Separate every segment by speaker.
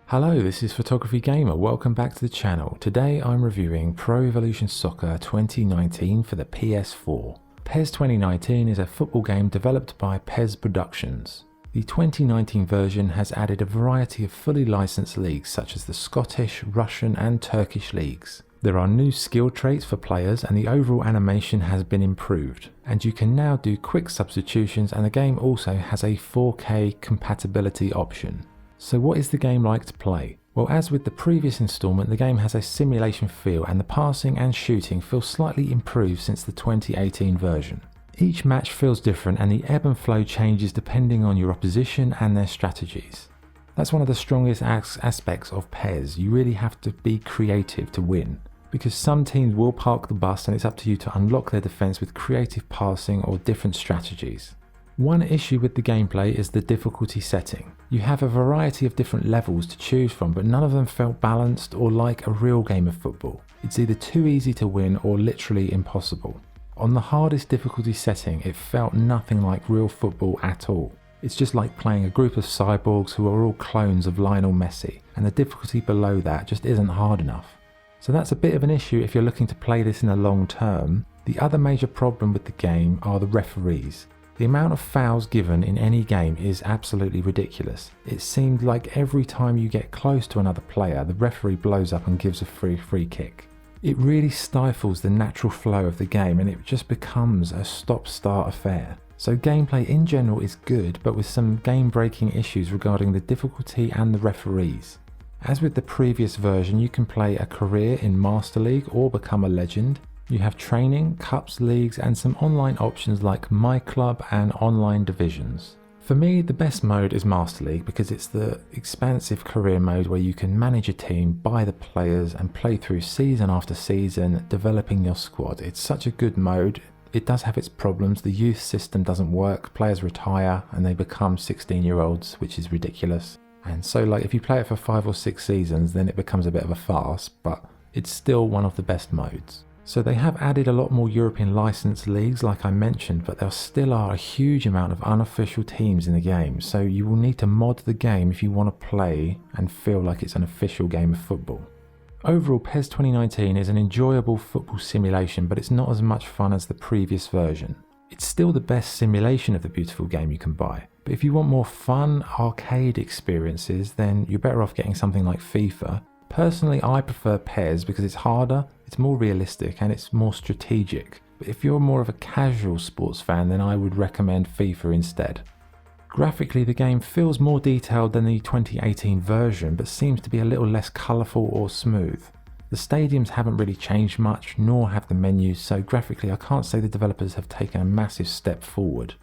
Speaker 1: Hello, this is Photography Gamer. Welcome back to the channel. Today I'm reviewing Pro Evolution Soccer 2019 for the PS4. PES 2019 is a football game developed by PES Productions. The 2019 version has added a variety of fully licensed leagues such as the Scottish, Russian and Turkish leagues. There are new skill traits for players and the overall animation has been improved, and you can now do quick substitutions, and the game also has a 4K compatibility option. So what is the game like to play? Well, as with the previous installment, the game has a simulation feel and the passing and shooting feel slightly improved since the 2018 version. Each match feels different and the ebb and flow changes depending on your opposition and their strategies. That's one of the strongest aspects of PES. You really have to be creative to win, because some teams will park the bus and it's up to you to unlock their defense with creative passing or different strategies. One issue with the gameplay is the difficulty setting. You have a variety of different levels to choose from, but none of them felt balanced or like a real game of football. It's either too easy to win or literally impossible. On the hardest difficulty setting, it felt nothing like real football at all. It's just like playing a group of cyborgs who are all clones of Lionel Messi, and the difficulty below that just isn't hard enough. So that's a bit of an issue if you're looking to play this in the long term. The other major problem with the game are the referees. The amount of fouls given in any game is absolutely ridiculous. It seemed like every time you get close to another player, the referee blows up and gives a free kick. It really stifles the natural flow of the game and it just becomes a stop-start affair. So gameplay in general is good, but with some game-breaking issues regarding the difficulty and the referees. As with the previous version, you can play a career in Master League or become a legend. You have training, cups, leagues and some online options like My Club and online divisions. For me, the best mode is Master League because it's the expansive career mode where you can manage a team, buy the players and play through season after season, developing your squad. It's such a good mode. It does have its problems. The youth system doesn't work, players retire and they become 16-year-olds, which is ridiculous. And so like if you play it for 5 or 6 seasons, then it becomes a bit of a farce, but it's still one of the best modes. So they have added a lot more European licensed leagues like I mentioned, but there still are a huge amount of unofficial teams in the game, so you will need to mod the game if you want to play and feel like it's an official game of football. Overall, PES 2019 is an enjoyable football simulation, but it's not as much fun as the previous version. It's still the best simulation of the beautiful game you can buy, but if you want more fun arcade experiences, then you're better off getting something like FIFA. Personally, I prefer PES because it's harder, it's more realistic and it's more strategic. But if you're more of a casual sports fan, then I would recommend FIFA instead. Graphically, the game feels more detailed than the 2018 version, but seems to be a little less colourful or smooth. The stadiums haven't really changed much, nor have the menus, so graphically I can't say the developers have taken a massive step forward.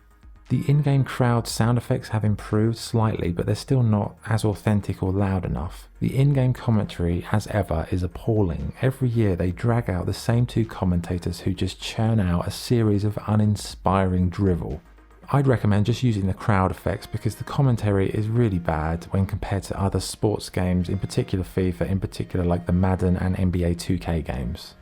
Speaker 1: The in-game crowd sound effects have improved slightly, but they're still not as authentic or loud enough. The in-game commentary, as ever, is appalling. Every year they drag out the same 2 commentators who just churn out a series of uninspiring drivel. I'd recommend just using the crowd effects because the commentary is really bad when compared to other sports games, in particular FIFA, in particular like the Madden and NBA 2K games.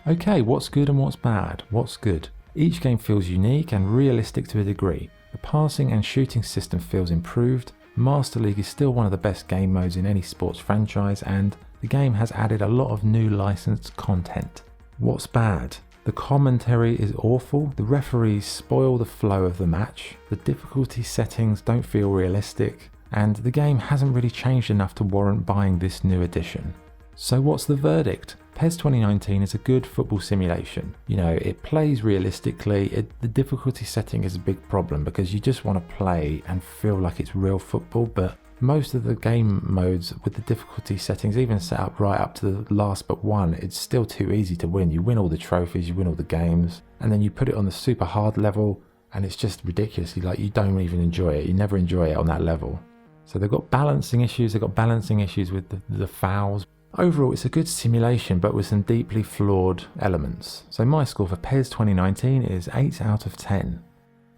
Speaker 1: Okay, what's good and what's bad? What's good? Each game feels unique and realistic to a degree. The passing and shooting system feels improved. Master League is still one of the best game modes in any sports franchise, and the game has added a lot of new licensed content. What's bad? The commentary is awful, the referees spoil the flow of the match, the difficulty settings don't feel realistic, and the game hasn't really changed enough to warrant buying this new edition. So what's the verdict? PES 2019 is a good football simulation. You know, it plays realistically. The difficulty setting is a big problem because you just want to play and feel like it's real football, but most of the game modes with the difficulty settings, even set up right up to the last but one, it's still too easy to win. You win all the trophies, you win all the games, and then you put it on the super hard level and it's just ridiculously like you don't even enjoy it. You never enjoy it on that level. So they've got balancing issues. They've got balancing issues with the fouls. Overall, it's a good simulation, but with some deeply flawed elements. So my score for PES 2019 is 8 out of 10.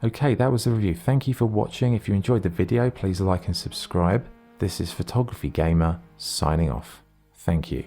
Speaker 1: Okay, that was the review. Thank you for watching. If you enjoyed the video, please like and subscribe. This is Photography Gamer, signing off. Thank you.